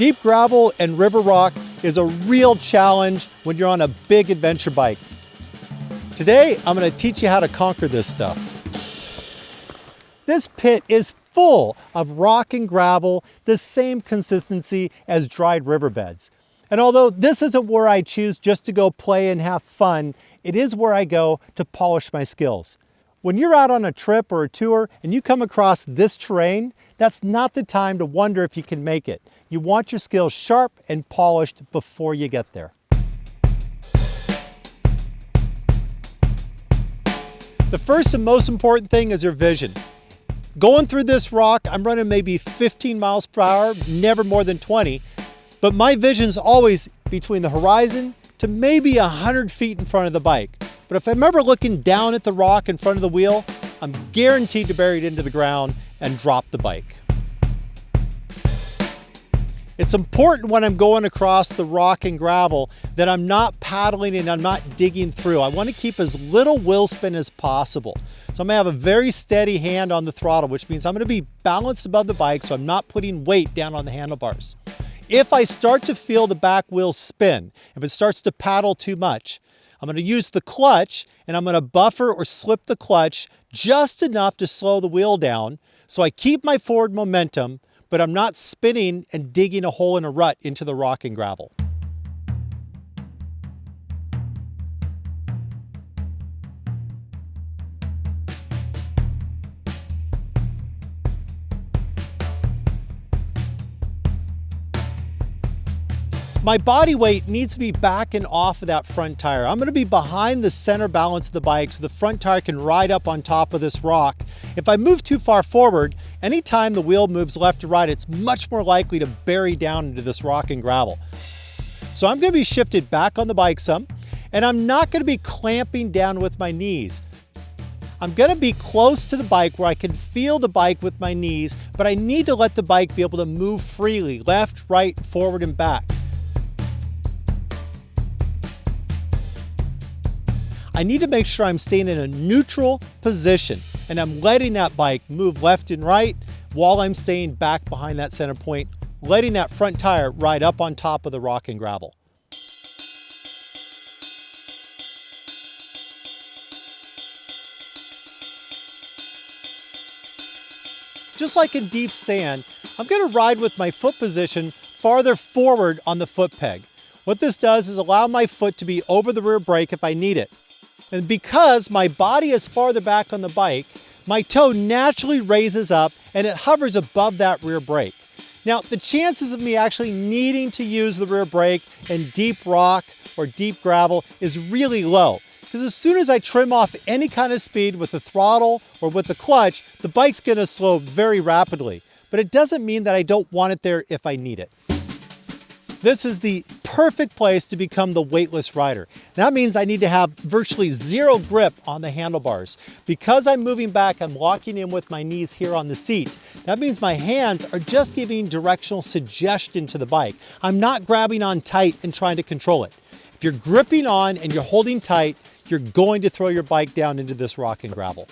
Deep gravel and river rock is a real challenge when you're on a big adventure bike. Today, I'm going to teach you how to conquer this stuff. This pit is full of rock and gravel, the same consistency as dried riverbeds. And although this isn't where I choose just to go play and have fun, it is where I go to polish my skills. When you're out on a trip or a tour and you come across this terrain, that's not the time to wonder if you can make it. You want your skills sharp and polished before you get there. The first and most important thing is your vision. Going through this rock, I'm running maybe 15 miles per hour, never more than 20, but my vision's always between the horizon to maybe 100 feet in front of the bike. But if I'm ever looking down at the rock in front of the wheel, I'm guaranteed to bury it into the ground and drop the bike. It's important when I'm going across the rock and gravel that I'm not paddling and I'm not digging through. I want to keep as little wheel spin as possible. So I'm going to have a very steady hand on the throttle, which means I'm going to be balanced above the bike so I'm not putting weight down on the handlebars. If I start to feel the back wheel spin, if it starts to paddle too much, I'm going to use the clutch and I'm going to buffer or slip the clutch just enough to slow the wheel down so I keep my forward momentum, but I'm not spinning and digging a hole in a rut into the rock and gravel. My body weight needs to be back and off of that front tire. I'm going to be behind the center balance of the bike so the front tire can ride up on top of this rock. If I move too far forward, anytime the wheel moves left to right, it's much more likely to bury down into this rock and gravel. So I'm going to be shifted back on the bike some, and I'm not going to be clamping down with my knees. I'm going to be close to the bike where I can feel the bike with my knees, but I need to let the bike be able to move freely, left, right, forward, and back. I need to make sure I'm staying in a neutral position and I'm letting that bike move left and right while I'm staying back behind that center point, letting that front tire ride up on top of the rock and gravel. Just like in deep sand, I'm going to ride with my foot position farther forward on the foot peg. What this does is allow my foot to be over the rear brake if I need it. And because my body is farther back on the bike, my toe naturally raises up and it hovers above that rear brake. Now, the chances of me actually needing to use the rear brake in deep rock or deep gravel is really low. Because as soon as I trim off any kind of speed with the throttle or with the clutch, the bike's going to slow very rapidly. But it doesn't mean that I don't want it there if I need it. This is the perfect place to become the weightless rider. That means I need to have virtually zero grip on the handlebars. Because I'm moving back, I'm locking in with my knees here on the seat. That means my hands are just giving directional suggestion to the bike. I'm not grabbing on tight and trying to control it. If you're gripping on and you're holding tight, you're going to throw your bike down into this rock and gravel.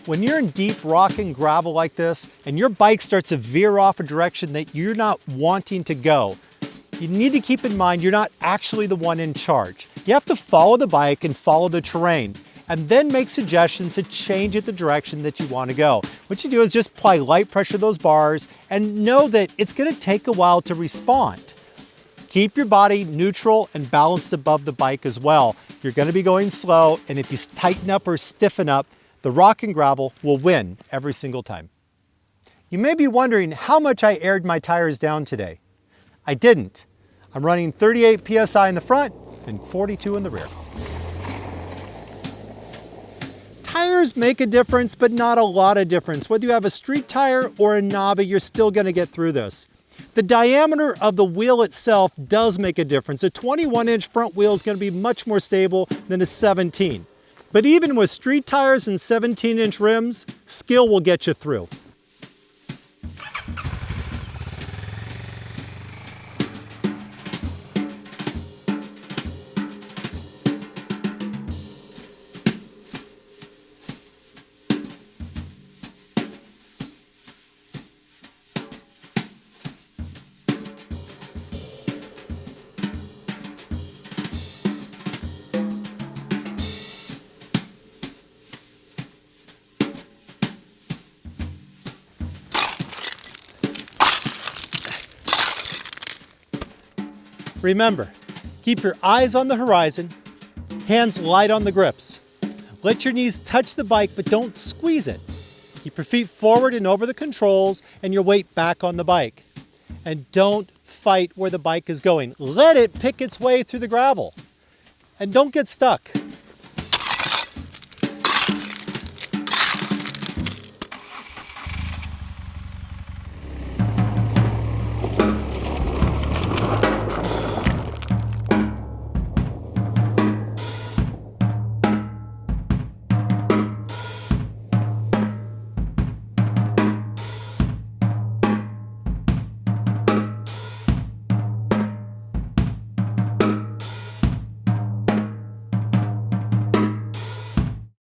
When you're in deep rock and gravel like this, and your bike starts to veer off a direction that you're not wanting to go, you need to keep in mind you're not actually the one in charge. You have to follow the bike and follow the terrain, and then make suggestions to change it the direction that you want to go. What you do is just apply light pressure to those bars and know that it's going to take a while to respond. Keep your body neutral and balanced above the bike as well. You're going to be going slow, and if you tighten up or stiffen up, the rock and gravel will win every single time. You may be wondering how much I aired my tires down today. I didn't. I'm running 38 PSI in the front and 42 in the rear. Tires make a difference, but not a lot of difference. Whether you have a street tire or a knobby, you're still going to get through this. The diameter of the wheel itself does make a difference. A 21-inch front wheel is going to be much more stable than a 17. But even with street tires and 17-inch rims, skill will get you through. Remember, keep your eyes on the horizon, hands light on the grips. Let your knees touch the bike, but don't squeeze it. Keep your feet forward and over the controls and your weight back on the bike. And don't fight where the bike is going. Let it pick its way through the gravel. And don't get stuck.